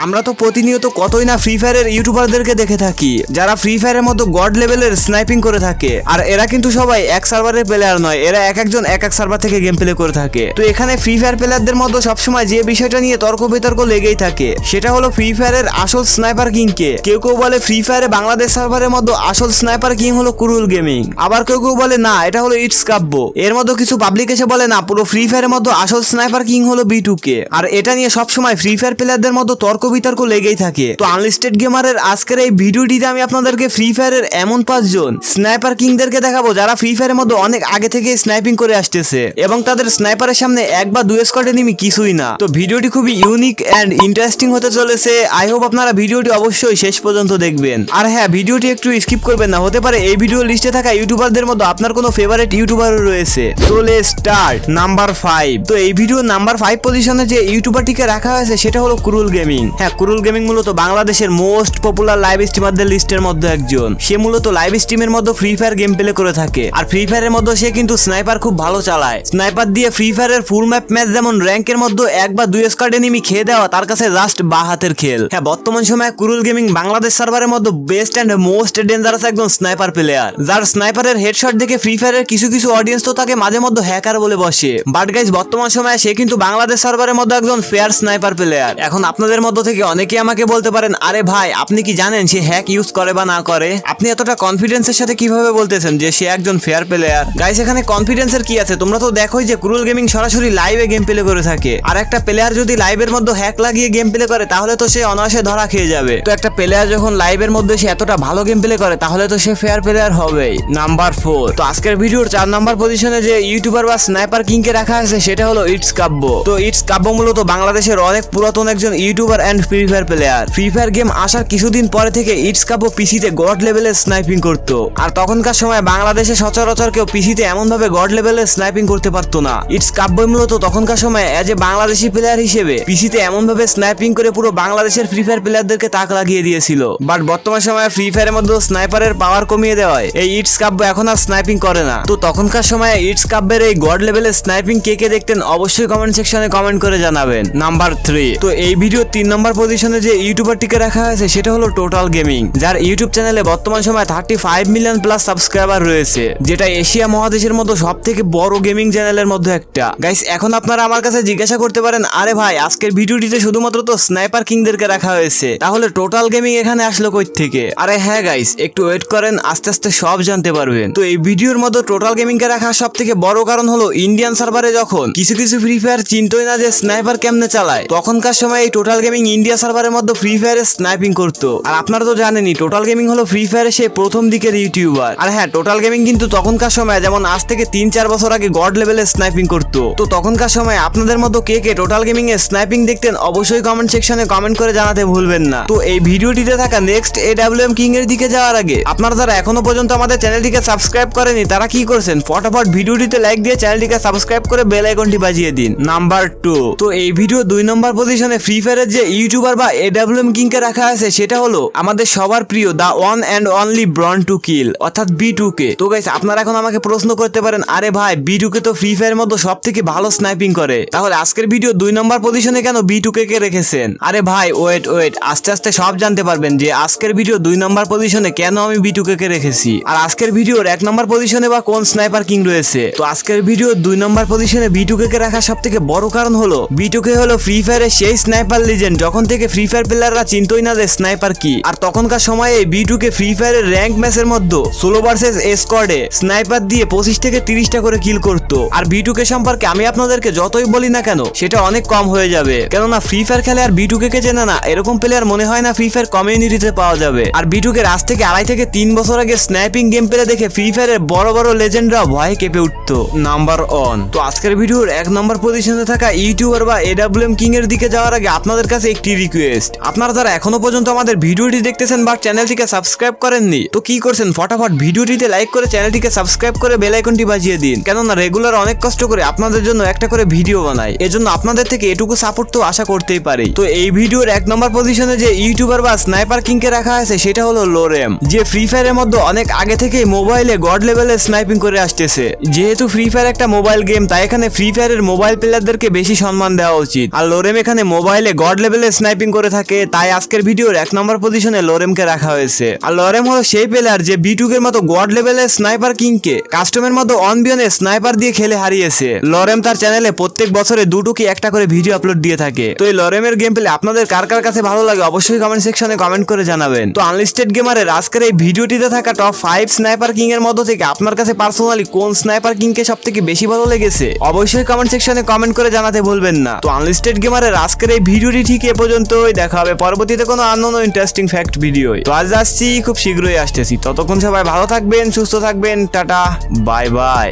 আমরা তো প্রতিনিয়ত কতই না ফ্রি ফায়ারের ইউটিউবারদেরকে দেখে থাকি যারা ফ্রি ফায়ারের মতো গড লেভেলের স্নাইপিং করে থাকে। আর এরা কিন্তু সবাই এক সার্ভারের প্লেয়ার নয়, এরা এক একজন এক এক সার্ভার থেকে গেম প্লে করে থাকে। তো এখানে ফ্রি ফায়ার প্লেয়ারদের মধ্যে সবসময় যে বিষয়টা নিয়ে তর্ক বিতর্ক লেগেই থাকে সেটা হলো ফ্রি ফায়ারের আসল স্নাইপার কিং কে। কেউ কেউ বলে ফ্রি ফায়ারে বাংলাদেশ সার্ভারের মধ্যে আসল স্নাইপার কিং হলো কুরুল গেমিং, আবার কেউ কেউ বলে না এটা হলো ইটস কাব্য। এর মধ্যে কিছু পাবলিক এসে বলে না পুরো ফ্রি ফায়ারের মধ্যে আসল স্নাইপার কিং হলো B2K। আর এটা নিয়ে সবসময় ফ্রি ফায়ার প্লেয়ারদের মধ্যে তর্ক বিতর্ক লেগেই থাকে। তো আনলিস্টেড গেমারের আজকের এই ভিডিওটিতে আমি আপনাদেরকে ফ্রি ফায়ারের এমন 5 জন স্নাইপার কিংদেরকে দেখাবো যারা ফ্রি ফায়ারের মধ্যে অনেক আগে থেকে স্নাইপিং করে আসতেছে এবং তাদের স্নাইপারের সামনে এক বা দুই স্কোয়াড এনিমি কিছুই না। তো ভিডিওটি খুবই ইউনিক এন্ড ইন্টারেস্টিং হতে চলেছে। আই হোপ আপনারা ভিডিওটি অবশ্যই শেষ পর্যন্ত দেখবেন। আর হ্যাঁ, ভিডিওটি একটু স্কিপ করবেন না, হতে পারে এই ভিডিও লিস্টে থাকা ইউটিউবারদের মধ্যে আপনার কোনো ফেভারিট ইউটিউবার রয়েছে। So let's start. নাম্বার 5। তো এই ভিডিওর নাম্বার 5 পজিশনে যে ইউটিউবারটিকে রাখা হয়েছে সেটা হলো কুরুল গেমিং। হ্যাঁ, কুরুল গেমিং মূলত বাংলাদেশের মোস্ট পপুলার লাইভ স্ট্রিমারদের লিস্টের মধ্যে একজন। সে মূলত লাইভ স্ট্রিমের মধ্যে ফ্রি ফায়ার গেম প্লে করে থাকে। আর ফ্রি ফায়ারের মধ্যে সে কিন্তু স্নাইপার খুব ভালো চালায়। স্নাইপার দিয়ে ফ্রি ফায়ারের ফুল ম্যাপ ম্যাচ যেমন র্যাঙ্কের মধ্যে এক বা দুই স্কোয়াড এনিমি খেয়ে দেওয়া তার কাছে জাস্ট বা হাতের খেল। হ্যাঁ, বর্তমান সময়ে কুরুল গেমিং বাংলাদেশ সার্ভারের মধ্যে বেস্ট এন্ড মোস্ট ডেঞ্জারাস একজন স্নাইপার প্লেয়ার, যার স্নাইপারের হেডশট দেখে ফ্রি ফায়ারের কিছু কিছু অডিয়েন্স তো তাকে মাঝে মধ্যে হ্যাকার বলে বসে। বাট গাইস, বর্তমান সময়ে সে কিন্তু বাংলাদেশ সার্ভারের মধ্যে একজন ফেয়ার স্নাইপার প্লেয়ার। এখন আপনাদের মধ্য থেকে অনেকেই আমাকে বলতে পারেন, আরে ভাই আপনি কি জানেন সে হ্যাক ইউজ করে বা না করে? আপনি এতটা কনফিডেন্সের সাথে কিভাবে বলতেছেন যে সে একজন ফেয়ার প্লেয়ার? গাইস, এখানে কনফিডেন্সের কি আছে? তোমরা তো দেখোই যে কুরুল গেমিং সরাসরি লাইভে গেম প্লে করে থাকে। আর একটা প্লেয়ার যদি লাইভের মধ্যে হ্যাক লাগিয়ে গেম প্লে করে তাহলে তো সে অনায়াসে ধরা খেয়ে যাবে। তো একটা প্লেয়ার যখন লাইভের মধ্যে সে এতটা ভালো গেম প্লে করে তাহলে তো সে ফেয়ার প্লেয়ার হবেই। নাম্বার 4। তো আজকের ভিডিওর 4 নাম্বার পজিশনে যে ইউটিউবার বা স্নাইপার কিং কে রাখা আছে সেটা হলো ইটস কাব্য। তো ইটস কাব্য মূলত বাংলাদেশের অনেক পুরাতন একজন YouTuber and free fire player. Free fire game আসার কিছুদিন পরে থেকে ইটস কাব্য পিসিতে গড লেভেলের স্নাইপিং করতো। আর তখনকার সময় বাংলাদেশে সচরাচর কেউ পিসিতে এমন ভাবে গড লেভেলের স্নাইপিং করতে পারতো না। ইটস কাব্য মূলত তখনকার সময় এজ এ বাংলাদেশি প্লেয়ার হিসেবে পিসিতে এমন ভাবে স্নাইপিং করে পুরো বাংলাদেশের ফ্রি ফায়ার প্লেয়ারদেরকে তাক লাগিয়ে দিয়েছিল। বাট বর্তমান সময়ে ফ্রি ফায়ারের মধ্যে স্নাইপারের পাওয়ার কমিয়ে দেওয়ায় এই ইটস কাব্য এখন আর স্নাইপিং করে না। তো তখনকার সময় ইটস কাব্যের এই গড লেভেলের স্নাইপিং কে কে দেখতেন অবশ্যই কমেন্ট সেকশনে কমেন্ট করে জানাবেন। নাম্বার 3। তো এই ভিডিও 3 নম্বর পজিশনে যে ইউটিউবারটিকে রাখা হয়েছে সেটা হলো টোটাল গেমিং, যার ইউটিউব চ্যানেলে বর্তমান সময় 35 মিলিয়ন প্লাস সাবস্ক্রাইবার রয়েছে, যেটা এশিয়া মহাদেশের মধ্যে সব থেকে বড় গেমিং চ্যানেলের মধ্যে একটা। গাইস, এখন আপনারা আমার কাছে জিজ্ঞাসা করতে পারেন, আরে ভাই আজকের ভিডিওটিতে শুধুমাত্র তো স্নাইপার কিংদেরকে রাখা হয়েছে, তাহলে টোটাল গেমিং এখানে আসলো কই থেকে? আরে হ্যাঁ গাইস, একটু ওয়েট করেন, আস্তে আস্তে সব জানতে পারবেন। তো এই ভিডিওর মধ্যে টোটাল গেমিং কে রাখার সব থেকে বড় কারণ হলো ইন্ডিয়ান সার্ভারে যখন কিছু কিছু ফ্রি ফায়ার চিনতই না যে স্নাইপার কেমনে চালায়, তখনকার সময় এই টোটাল গেমিং ইন্ডিয়া সার্ভারের মধ্যে ফ্রি ফায়ারে স্নাইপিং করতো। আর আপনারা তো জানেনই টোটাল গেমিং হলো ফ্রি ফায়ারে সে প্রথম দিকের ইউটিউবার। আর হ্যাঁ, টোটাল গেমিং কিন্তু তখনকার সময় যেমন আজ থেকে 3-4 বছর আগে গড লেভেলে স্নাইপিং করতো। তো তখনকার সময় আপনাদের মতো কে কে টোটাল গেমিং এ স্নাইপিং দেখতেন অবশ্যই কমেন্ট সেকশনে কমেন্ট করে জানাতে ভুলবেন না। তো এই ভিডিওটিতে থাকা নেক্সট AWM কিং এর দিকে যাওয়ার আগে আপনারা যারা এখনো পর্যন্ত আমাদের চ্যানেলটিকে সাবস্ক্রাইব করেনি তারা কি করছেন, ফটাফট ভিডিওটিতে লাইক দিয়ে চ্যানেলটিকে সাবস্ক্রাইব করে বেল আইকনটি বাজিয়ে দিন। নাম্বার 2। তো এই ভিডিও 2 নম্বর পজিশনে ফ্রি ফায়ারের যে ইউটিউবার বা AWM কিং কে রাখা আছে সেটা হলো আমাদের সবার প্রিয় the one and only born to kill অর্থাৎ B2K। তো গাইস, আপনারা এখন আমাকে প্রশ্ন করতে পারেন, আরে ভাই B2K তো ফ্রি ফায়ারের মধ্যে সব থেকে ভালো স্নাইপিং করে, তাহলে আজকের ভিডিও 2 নম্বর পজিশনে কেন B2K কে রেখেছেন? আরে ভাই ওয়েট, আস্তে আস্তে সব জানতে পারবেন যে আজকের ভিডিও 2 নম্বর পজিশনে কেন আমি B2K কে রেখেছি, আর আজকের ভিডিওর 1 নম্বর পজিশনে বা কোন স্নাইপার কিং রয়েছে। তো আজকের ভিডিও 2 নম্বর পজিশনে B2K কে রাখার সব থেকে বড় কারণ হলো B2K হলো ফ্রি ফায়ারের সেই স্নাইপার লিজেন্ড যখন থেকে ফ্রি ফায়ার প্লেয়াররা চিনতই না যে স্নাইপার কি। আর তখনকার সময়ে B2K ফ্রি ফায়ারের র্যাঙ্ক ম্যাচের মধ্যে সোলো ভার্সেস স্কোয়াডে স্নাইপার দিয়ে 25 থেকে 30টা করে কিল করতো। আর B2K সম্পর্কে আমি আপনাদেরকে যতই বলি না কেন সেটা অনেক কম হয়ে যাবে, কেননা ফ্রি ফায়ার খেলে আর B2K কে চেনে না এরকম প্লেয়ার মনে হয় না ফ্রি ফায়ার কমিউনিটিতে পাওয়া যাবে। আর B2K আজ থেকে 2.5 থেকে 3 বছর আগে স্নাইপিং গেম প্লে দেখে ফ্রি ফায়ারের বড় বড় লেজেন্ডরা ভয়ে কেঁপে উঠতো। নাম্বার 1। তো আজকের ভিডিওর 1 নম্বর পজিশনে থাকা ইউটিউবার বা AWM কিং এর দিকে যাওয়ার আগে আপনাদের কাছে একটি রিকোয়েস্ট, আপনারা যারা এখনো পর্যন্ত আমাদের ভিডিওটি দেখতেছেন বাট চ্যানেলটিকে সাবস্ক্রাইব করেননি তো কি করছেন, ফটাফট ভিডিওটিতে লাইক করে চ্যানেলটিকে সাবস্ক্রাইব করে বেল আইকনটি বাজিয়ে দিন, কেননা রেগুলার অনেক কষ্ট করে আপনাদের জন্য একটা করে ভিডিও বানাই, এজন্য আপনাদের থেকে এটুকু সাপোর্ট তো আশা করতেই পারি। তো এই ভিডিওর 1 নম্বর পজিশনে যে ইউটিউবার বা স্নাইপার কিং কে রাখা আছে সেটা হলো লোরেম, যে ফ্রি ফায়ারের মধ্যে অনেক আগে থেকেই মোবাইলে গড লেভেলে স্নাইপিং করে আসতেছে। যেহেতু ফ্রি ফায়ার একটা মোবাইল গেম তাই এখানে ফ্রি ফায়ারের মোবাইল প্লেয়ারদেরকে বেশি সম্মান দেওয়া উচিত। আর লোরেম এখানে মোবাইলে গড লেভেলে স্নাইপিং করে থাকে, তাই আজকের ভিডিওর 1 নম্বর পজিশনে লোরেমকে রাখা হয়েছে। আর লোরেম হলো সেই প্লেয়ার যে বিটুকের মতো গড লেভেলের স্নাইপার কিংকে কাস্টমের মতো অনবিয়নে স্নাইপার দিয়ে খেলে হারিয়েছে। লোরেম তার চ্যানেলে প্রত্যেক বছরে 2 কি 1টা করে ভিডিও আপলোড দিয়ে থাকে। তো এই লোরেমের গেম প্লে আপনাদের কার কার কাছে ভালো লাগে অবশ্যই কমেন্ট সেকশনে কমেন্ট করে জানাবেন। তো আনলিস্টেড গেমারের আজকের এই ভিডিওটিতে থাকা টপ 5 স্নাইপার কিং এর মধ্যে থেকে আপনার কাছে পার্সোনালি কোন স্নাইপার কিংকে সবথেকে বেশি ভালো লেগেছে অবশ্যই কমেন্ট সেকশনে কমেন্ট করে জানাতে ভুলবেন না। তো আনলিস্টেড গেমারের আজকের এই ভিডিওটি ঠিক এ পর্যন্তই। দেখা হবে পরবর্তীতে কোনো আননোন ও ইন্টারেস্টিং ফ্যাক্ট ভিডিও। তো আজ আসছি, খুব শীঘ্রই আসতেছি। ততক্ষণ সবাই ভালো থাকবেন, সুস্থ থাকবেন, টাটা, বাই বাই।